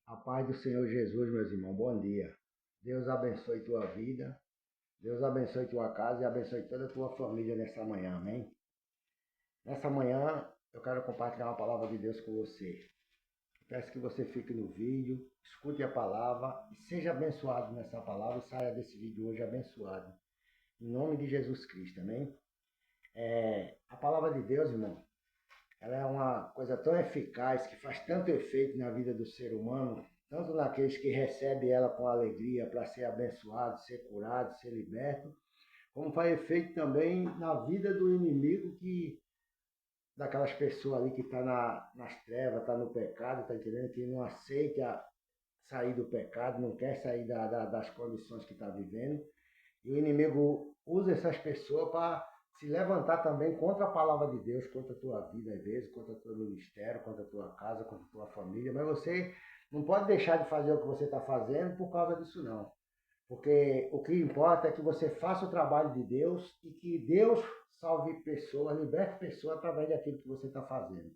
A paz do Senhor Jesus, meus irmãos, bom dia. Deus abençoe tua vida, Deus abençoe tua casa e abençoe toda a tua família nessa manhã, amém? Nessa manhã eu quero compartilhar uma palavra de Deus com você. Peço que você fique no vídeo, escute a palavra e seja abençoado nessa palavra e saia desse vídeo hoje abençoado. Em nome de Jesus Cristo, amém? A palavra de Deus, irmão, ela é uma coisa tão eficaz, que faz tanto efeito na vida do ser humano, tanto naqueles que recebem ela com alegria para ser abençoado, ser curado, ser liberto, como faz efeito também na vida do inimigo, que daquelas pessoas ali que estão nas trevas, está no pecado, está entendendo? Que não aceita sair do pecado, não quer sair das condições que está vivendo. E o inimigo usa essas pessoas para se levantar também contra a palavra de Deus, contra a tua vida, às vezes, contra o teu ministério, contra a tua casa, contra a tua família. Mas você não pode deixar de fazer o que você está fazendo por causa disso, não. Porque o que importa é que você faça o trabalho de Deus e que Deus salve pessoas, liberte pessoas através daquilo que você está fazendo.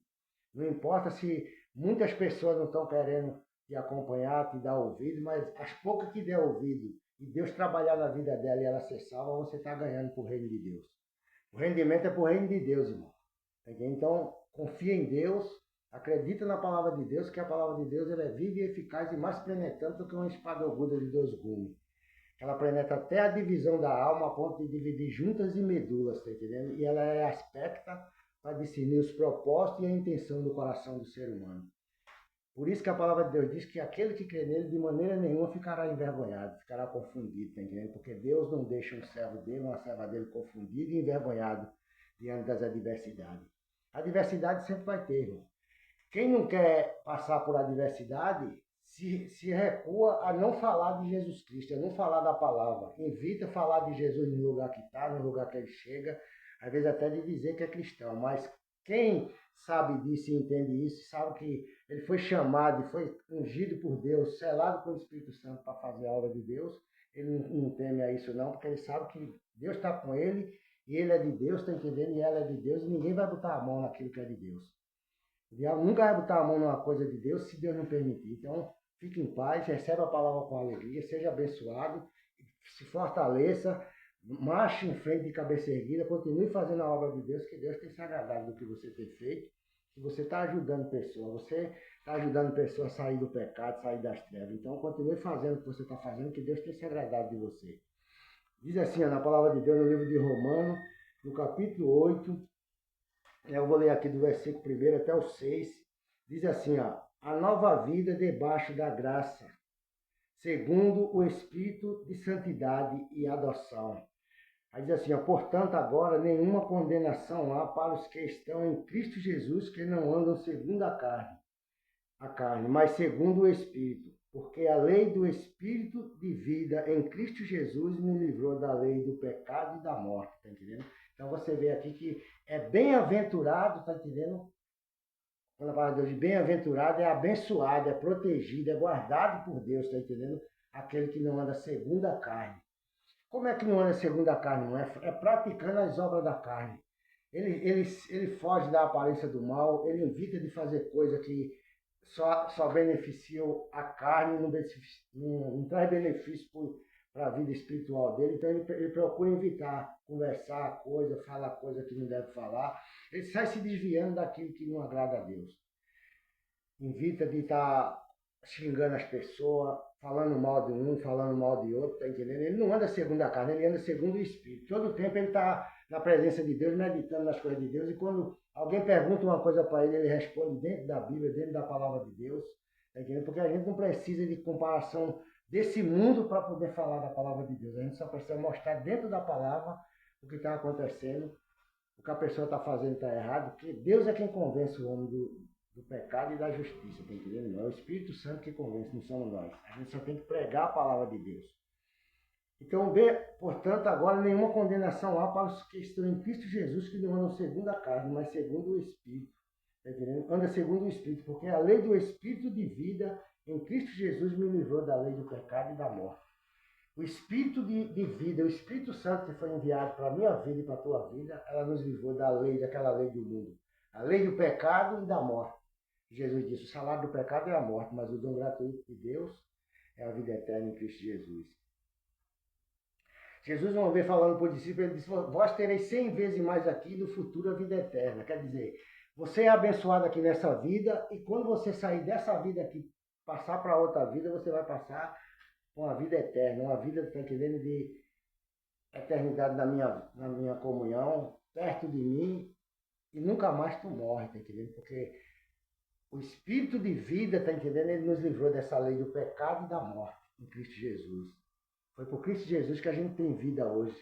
Não importa se muitas pessoas não estão querendo te acompanhar, te dar ouvido, mas as poucas que der ouvido e Deus trabalhar na vida dela e ela ser salva, você está ganhando para o reino de Deus. O rendimento é para o reino de Deus, irmão. Então, confia em Deus, acredita na palavra de Deus, que a palavra de Deus ela é viva e eficaz e mais penetrante do que uma espada aguda de dois gumes. Ela penetra até a divisão da alma, a ponto de dividir juntas e medulas, tá entendendo? E ela é aspecta para discernir os propósitos e a intenção do coração do ser humano. Por isso que a palavra de Deus diz que aquele que crê nele de maneira nenhuma ficará envergonhado, ficará confundido, tá entendendo? Porque Deus não deixa um servo dele, uma serva dele confundido e envergonhado diante das adversidades. A adversidade sempre vai ter, irmão. Quem não quer passar por adversidade se recua a não falar de Jesus Cristo, a não falar da palavra. Evita falar de Jesus no lugar que está, no lugar que ele chega, às vezes até de dizer que é cristão. Mas quem sabe disso e entende isso, sabe que ele foi chamado e foi ungido por Deus, selado pelo Espírito Santo para fazer a obra de Deus, ele não teme a isso não, porque ele sabe que Deus está com ele, e ele é de Deus, está entendendo? E ela é de Deus, e ninguém vai botar a mão naquilo que é de Deus. O diabo nunca vai botar a mão numa coisa de Deus se Deus não permitir. Então, fique em paz, receba a palavra com alegria, seja abençoado, se fortaleça, marche em frente de cabeça erguida, continue fazendo a obra de Deus, que Deus tem se agradado do que você tem feito, que você está ajudando pessoas, você está ajudando pessoas a sair do pecado, sair das trevas. Então, continue fazendo o que você está fazendo, que Deus tem se agradado de você. Diz assim, na palavra de Deus, no livro de Romanos, no capítulo 8, eu vou ler aqui do versículo 1 até o 6. Diz assim, ó, a nova vida debaixo da graça, segundo o Espírito de santidade e adoção. Aí diz assim, ó, portanto, agora nenhuma condenação há para os que estão em Cristo Jesus, que não andam segundo a carne, mas segundo o Espírito. Porque a lei do Espírito de vida em Cristo Jesus me livrou da lei do pecado e da morte, tá entendendo? Então você vê aqui que é bem-aventurado, tá entendendo? Quando a palavra de Deus, bem-aventurado é abençoado, é protegido, é guardado por Deus, tá entendendo? Aquele que não anda segundo a carne. Como é que não anda segundo a carne? Não é, é praticando as obras da carne. Ele foge da aparência do mal, ele evita de fazer coisa que só beneficiam a carne, não traz benefício para a vida espiritual dele. Então ele procura evitar conversar coisa, falar coisa que não deve falar. Ele sai se desviando daquilo que não agrada a Deus. Evita de estar xingando as pessoas, falando mal de um, falando mal de outro, tá entendendo? Ele não anda segundo a carne, ele anda segundo o Espírito. Todo o tempo ele está na presença de Deus, meditando nas coisas de Deus, e quando alguém pergunta uma coisa para ele, ele responde dentro da Bíblia, dentro da palavra de Deus, tá entendendo? Porque a gente não precisa de comparação desse mundo para poder falar da palavra de Deus. A gente só precisa mostrar dentro da palavra o que está acontecendo, o que a pessoa está fazendo está errado, porque Deus é quem convence o homem do pecado e da justiça, tá entendendo? Não é o Espírito Santo que convence, não somos nós. A gente só tem que pregar a palavra de Deus. Então, portanto, agora nenhuma condenação há para os que estão em Cristo Jesus, que não andam segundo a carne, mas segundo o Espírito. Tá entendendo? Anda segundo o Espírito, porque a lei do Espírito de vida em Cristo Jesus me livrou da lei do pecado e da morte. O Espírito de vida, o Espírito Santo que foi enviado para a minha vida e para a tua vida, ela nos livrou da lei, daquela lei do mundo. A lei do pecado e da morte. Jesus disse, o salário do pecado é a morte, mas o dom gratuito de Deus é a vida eterna em Cristo Jesus. Jesus, uma vez falando para o discípulo, ele disse, vós tereis 100 vezes mais aqui no futuro a vida eterna. Quer dizer, você é abençoado aqui nessa vida e quando você sair dessa vida aqui, passar para outra vida, você vai passar uma vida eterna, uma vida, está entendendo, de eternidade na minha comunhão, perto de mim, e nunca mais tu morre, tá entendendo? Porque o Espírito de vida, tá entendendo? Ele nos livrou dessa lei do pecado e da morte em Cristo Jesus. Foi por Cristo Jesus que a gente tem vida hoje.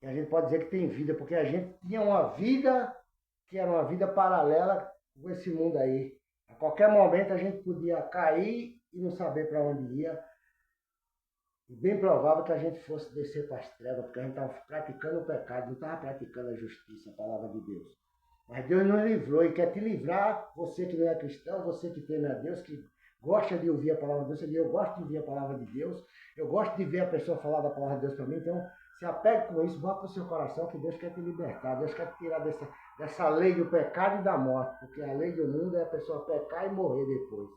E a gente pode dizer que tem vida, porque a gente tinha uma vida que era uma vida paralela com esse mundo aí. A qualquer momento a gente podia cair e não saber para onde ia. E bem provável que a gente fosse descer para as trevas, porque a gente estava praticando o pecado, não estava praticando a justiça, a palavra de Deus. Mas Deus nos livrou e quer te livrar, você que não é cristão, você que teme a Deus, que gosta de ouvir a palavra de Deus. Você diz, eu gosto de ouvir a palavra de Deus, eu gosto de ver a pessoa falar da palavra de Deus para mim, então se apegue com isso, bota no seu coração que Deus quer te libertar, Deus quer te tirar dessa lei do pecado e da morte, porque a lei do mundo é a pessoa pecar e morrer depois.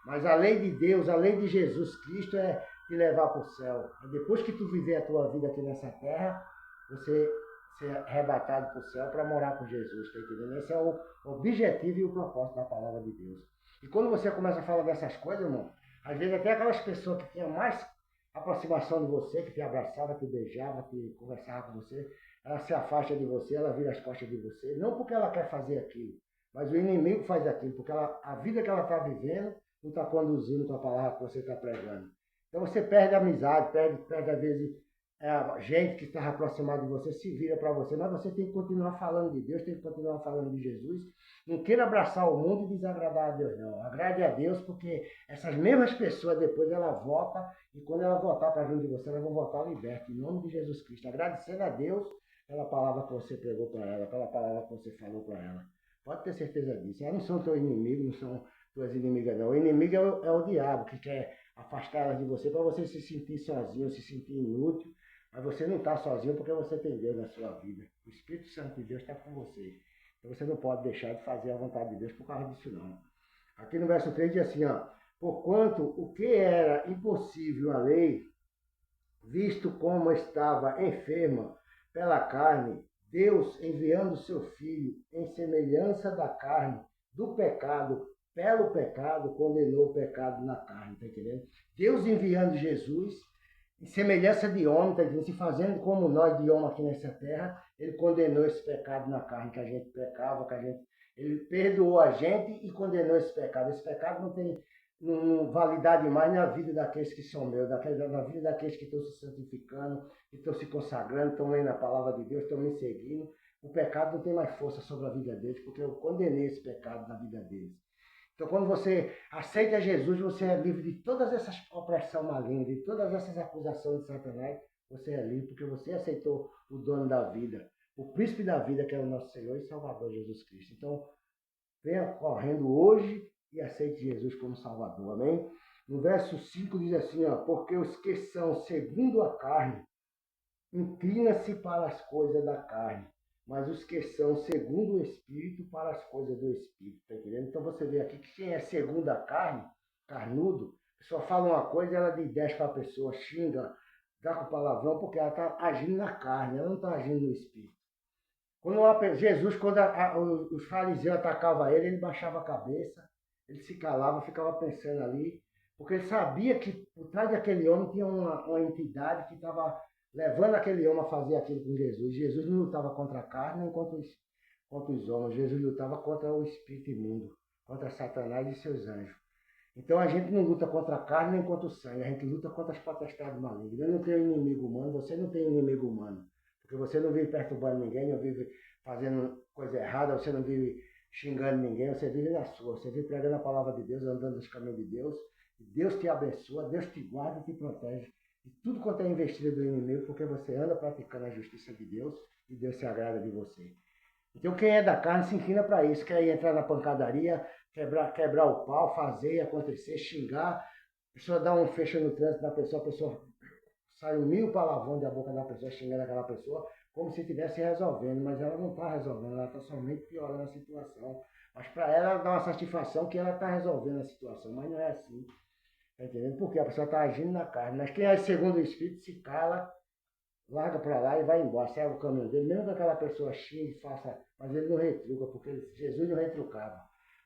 Mas a lei de Deus, a lei de Jesus Cristo é te levar para o céu. E depois que tu viver a tua vida aqui nessa terra, você ser arrebatado para o céu para morar com Jesus, tá entendendo? Esse é o objetivo e o propósito da palavra de Deus. E quando você começa a falar dessas coisas, irmão, às vezes até aquelas pessoas que tinham mais aproximação de você, que te abraçava, te beijava, que conversava com você, ela se afasta de você, ela vira as costas de você, não porque ela quer fazer aquilo, mas o inimigo faz aquilo, porque a vida que ela está vivendo não está conduzindo com a palavra que você está pregando. Então você perde a amizade, perde às vezes gente que estava aproximada de você, se vira para você, mas você tem que continuar falando de Deus, tem que continuar falando de Jesus. Não queira abraçar o mundo e desagradar a Deus, não. Agrade a Deus, porque essas mesmas pessoas depois ela volta, e quando ela voltar para junto de você, elas vão voltar libertas, em nome de Jesus Cristo, agradecendo a Deus pela palavra que você pregou para ela, pela palavra que você falou para ela. Pode ter certeza disso. Elas não são teu inimigo, não são tuas inimigas, não. O inimigo é o diabo, que quer afastar elas de você para você se sentir sozinho, se sentir inútil. Mas você não está sozinho porque você tem Deus na sua vida. O Espírito Santo de Deus está com você. Então você não pode deixar de fazer a vontade de Deus por causa disso, não. Aqui no verso 3 diz assim, ó, porquanto o que era impossível à lei, visto como estava enferma pela carne, Deus, enviando seu Filho em semelhança da carne, do pecado, pelo pecado, condenou o pecado na carne, tá entendendo? Deus enviando Jesus em semelhança de homem, tá dizendo, se fazendo como nós de homem aqui nessa terra, ele condenou esse pecado na carne, que a gente pecava, ele perdoou a gente e condenou esse pecado. Esse pecado não tem validade mais na vida daqueles que são meus, na vida daqueles que estão se santificando, que estão se consagrando, estão lendo a palavra de Deus, estão me seguindo. O pecado não tem mais força sobre a vida deles, porque eu condenei esse pecado na vida deles. Então, quando você aceita Jesus, você é livre de todas essas opressões malignas, de todas essas acusações de Satanás. Você é livre porque você aceitou o dono da vida, o príncipe da vida, que é o nosso Senhor e Salvador Jesus Cristo. Então, venha correndo hoje e aceite Jesus como Salvador. Amém? No verso 5 diz assim, ó, porque os que são segundo a carne, inclina-se para as coisas da carne, mas os que são segundo o Espírito para as coisas do Espírito, tá entendendo? Então você vê aqui que quem é segundo a carne, carnudo, a pessoa fala uma coisa e ela desce para a pessoa, xinga, dá com palavrão, porque ela está agindo na carne, ela não está agindo no Espírito. Jesus, quando os fariseus atacavam ele baixava a cabeça, ele se calava, ficava pensando ali, porque ele sabia que por trás daquele homem tinha uma entidade que estava levando aquele homem a fazer aquilo com Jesus. Jesus não lutava contra a carne nem contra os homens. Jesus lutava contra o espírito imundo, contra Satanás e seus anjos. Então a gente não luta contra a carne nem contra o sangue, a gente luta contra as potestades malignas. Eu não tenho inimigo humano, você não tem inimigo humano. Porque você não vive perturbando ninguém, não vive fazendo coisa errada, você não vive xingando ninguém, você vive na sua. Você vive pregando a palavra de Deus, andando nos caminhos de Deus. E Deus te abençoa, Deus te guarda e te protege. E tudo quanto é investido do inimigo, porque você anda praticando a justiça de Deus e Deus se agrada de você. Então quem é da carne se inclina para isso, quer entrar na pancadaria, quebrar o pau, fazer acontecer, xingar, a pessoa dá um fecho no trânsito da pessoa, a pessoa sai 1000 palavrões da boca da pessoa, xingando aquela pessoa, como se estivesse resolvendo, mas ela não está resolvendo, ela está somente piorando a situação. Mas para ela dá uma satisfação que ela está resolvendo a situação, mas não é assim. Está entendendo? Porque a pessoa está agindo na carne. Mas quem é segundo o Espírito se cala, larga para lá e vai embora, segue o caminho dele, mesmo que aquela pessoa xingue, faça, mas ele não retruca, porque Jesus não retrucava.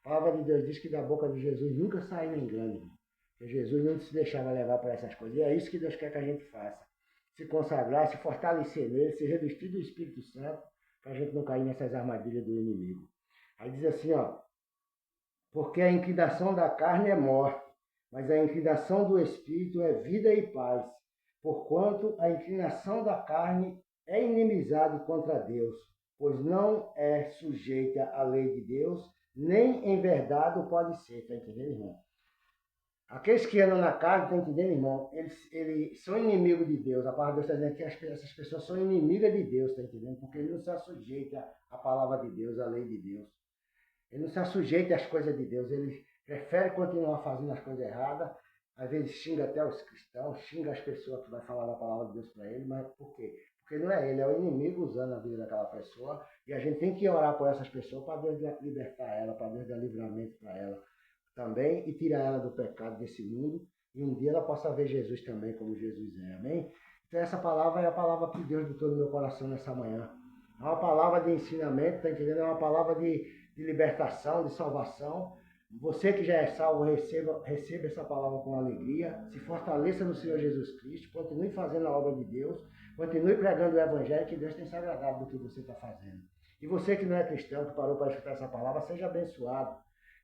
A palavra de Deus diz que da boca de Jesus nunca saiu engano, irmão. Porque Jesus não se deixava levar por essas coisas. E é isso que Deus quer que a gente faça. Se consagrar, se fortalecer nele, se revestir do Espírito Santo, para a gente não cair nessas armadilhas do inimigo. Aí diz assim, ó, porque a inclinação da carne é morte, mas a inclinação do Espírito é vida e paz. Porquanto a inclinação da carne é inimizade contra Deus, pois não é sujeita à lei de Deus, nem em verdade o pode ser. Está entendendo, irmão? Aqueles que andam na carne, está entendendo, irmão? Eles são inimigos de Deus. A palavra de Deus está dizendo que essas pessoas são inimigas de Deus, está entendendo? Porque ele não se sujeita à palavra de Deus, à lei de Deus. Ele não se sujeita às coisas de Deus, ele prefere continuar fazendo as coisas erradas, às vezes xinga até os cristãos, xinga as pessoas que vai falar da palavra de Deus para ele, mas por quê? Porque não é ele, é o inimigo usando a vida daquela pessoa, e a gente tem que orar por essas pessoas para Deus libertar ela, para Deus dar livramento para ela também, e tirar ela do pecado desse mundo, e um dia ela possa ver Jesus também como Jesus é, amém? Então essa palavra é a palavra que Deus botou no meu coração nessa manhã. É uma palavra de ensinamento, tá entendendo? É uma palavra de libertação, de salvação. Você que já é salvo, receba essa palavra com alegria, se fortaleça no Senhor Jesus Cristo, continue fazendo a obra de Deus, continue pregando o Evangelho, que Deus tem se agradado do que você está fazendo. E você que não é cristão, que parou para escutar essa palavra, seja abençoado,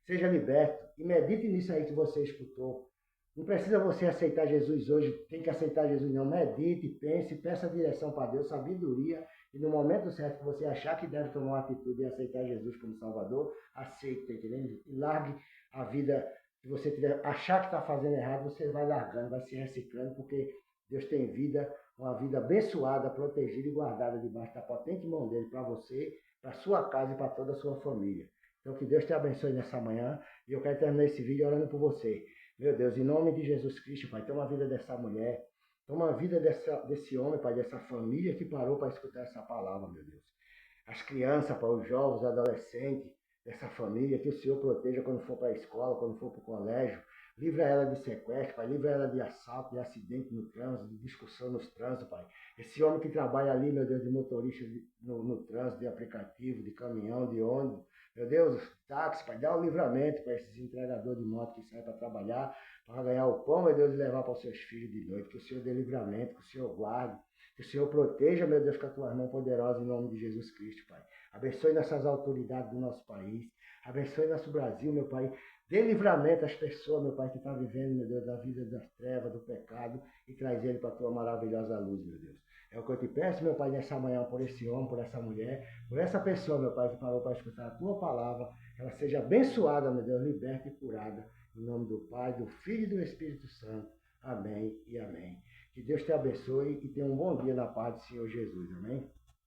seja liberto e medite nisso aí que você escutou. Não precisa você aceitar Jesus hoje, tem que aceitar Jesus não. Medite, pense, peça direção para Deus, sabedoria. E no momento certo que você achar que deve tomar uma atitude e aceitar Jesus como Salvador, aceite, tá entendendo? E largue a vida que você tiver, achar que está fazendo errado, você vai largando, vai se reciclando, porque Deus tem vida, uma vida abençoada, protegida e guardada debaixo da potente mão dele para você, para sua casa e para toda a sua família. Então que Deus te abençoe nessa manhã e eu quero terminar esse vídeo orando por você. Meu Deus, em nome de Jesus Cristo, Pai, toma a vida dessa mulher, toma a vida desse homem, Pai, dessa família que parou para escutar essa palavra, meu Deus. As crianças, Pai, os jovens, os adolescentes dessa família, que o Senhor proteja quando for para a escola, quando for para o colégio. Livra ela de sequestro, Pai, livra ela de assalto, de acidente no trânsito, de discussão nos trânsitos, Pai. Esse homem que trabalha ali, meu Deus, de motorista no trânsito, de aplicativo, de caminhão, de ônibus, meu Deus, táxi, Pai, dá um livramento para esses entregadores de moto que saem para trabalhar, para ganhar o pão, meu Deus, e levar para os seus filhos de noite. Que o Senhor dê livramento, que o Senhor guarde, que o Senhor proteja, meu Deus, com a tua mão poderosa em nome de Jesus Cristo, Pai. Abençoe nossas autoridades do nosso país. Abençoe nosso Brasil, meu Pai. Dê livramento às pessoas, meu Pai, que estão vivendo, meu Deus, da vida das trevas, do pecado, e traz ele para a tua maravilhosa luz, meu Deus. É o que eu te peço, meu Pai, nessa manhã, por esse homem, por essa mulher, por essa pessoa, meu Pai, que parou para escutar a tua palavra, que ela seja abençoada, meu Deus, liberta e curada, em nome do Pai, do Filho e do Espírito Santo. Amém e amém. Que Deus te abençoe e tenha um bom dia na paz do Senhor Jesus. Amém.